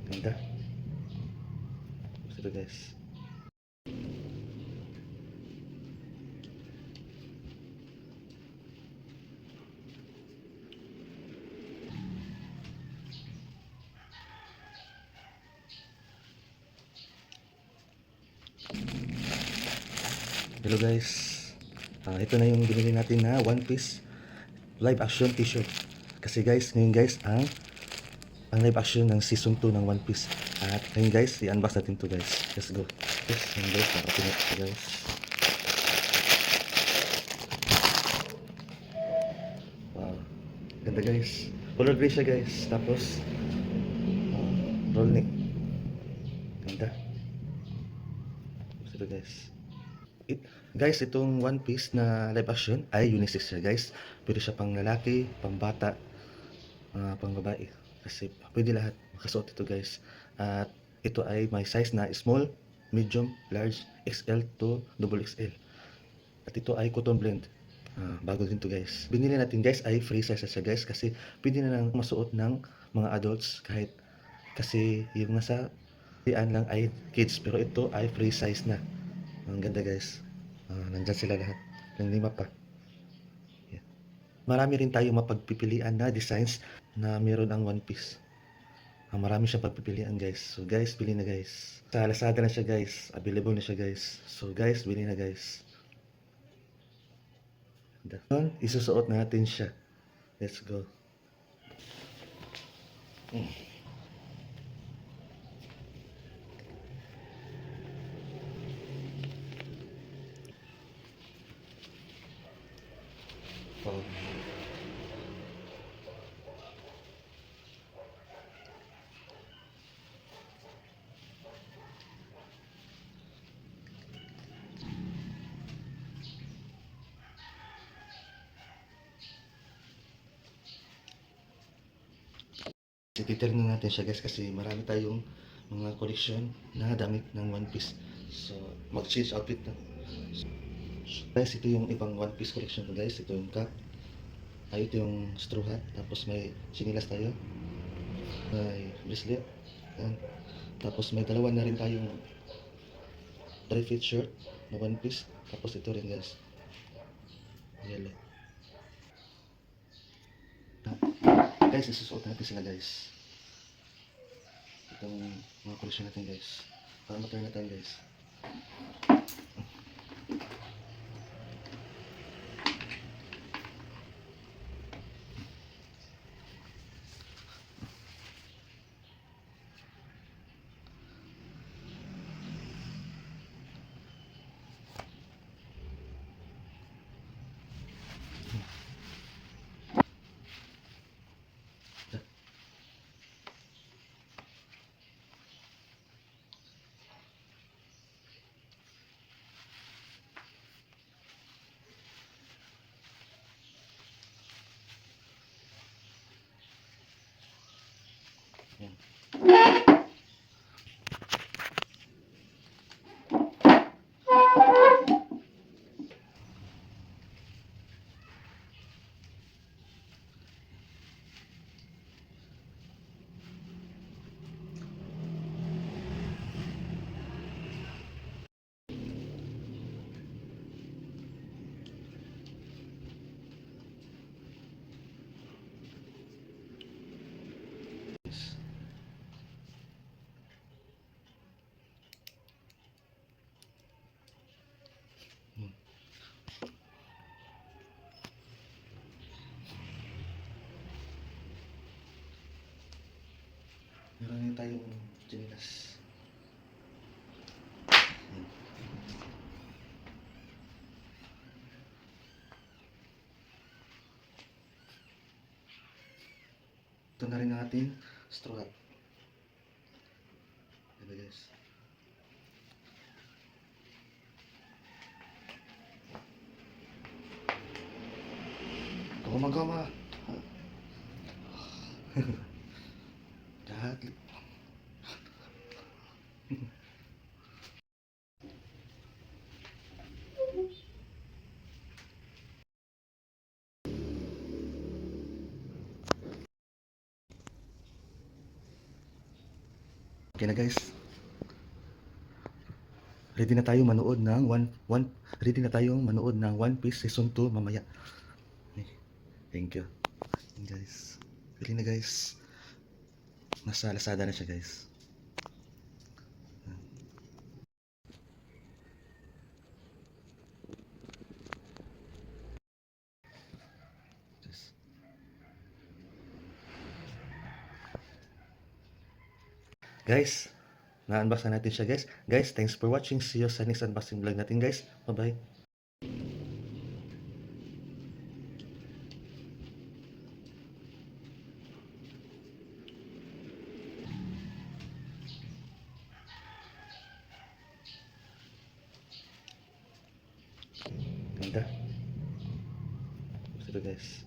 Ganda. Ito guys. Hello guys. Ito na yung binili natin na One Piece live action t-shirt. Kasi guys, ngayon guys ang live action ng season 2 ng One Piece. At ngayon guys, i-unbox natin to guys. Let's go. Yes, ngayon guys, nakatin natin guys. Wow. Ganda guys. Color gray siya guys. Tapos roll neck. Ganda. Ito guys. Guys, itong One Piece na live action ay unisex siya guys. Pwede siya pang lalaki, pang bata, pang babae. Kasi pwede lahat makasuot ito guys. At ito ay may size na small, medium, large, XL to double XL. At ito ay cotton blend. Bago din to guys. Binili natin guys ay free size siya guys kasi pwede na lang masuot ng mga adults kahit kasi yung nasa lang ay kids pero ito ay free size na. Ang ganda guys. Nandyan sila lahat. Yung 5 pa. Yan. Marami rin tayong mapagpipilian na designs na meron ang One Piece. Marami siyang pagpipilian guys. So guys, bili na guys. Sa Lazada na siya guys. Available na siya guys. So guys, bili na guys. Ganda. Isusuot natin siya. Let's go. Wow. Titirahin na natin siya guys kasi marami tayong mga collection na damit ng One Piece. So, mag-change outfit na. So, guys, ito yung ibang One Piece collection ko guys. Ito yung cap. Ito yung straw hat. Tapos may sinilas tayo. May bracelet. Yan. Tapos may dalawa na rin tayong dry fit shirt na One Piece. Tapos ito rin guys. Yellow. Guys, isusuot natin sila guys. Itong mga collection natin guys. Para ma-turn natin guys. Yan. Meron din tayong chinilas. Ito na rin ang ating straw hat. Diba guys? Goma-goma! Lahat. Okay na guys. Ready na tayo manood ng ready na tayong manood ng One Piece Season 2 mamaya. Okay. Thank you. Yun guys. Ready na guys. Nasa Lazada na siya guys. Just- Guys, na-unbox na natin siya guys. Guys, thanks for watching. See you sa next unboxing vlog natin guys. Bye-bye. Ganda. Gusto guys.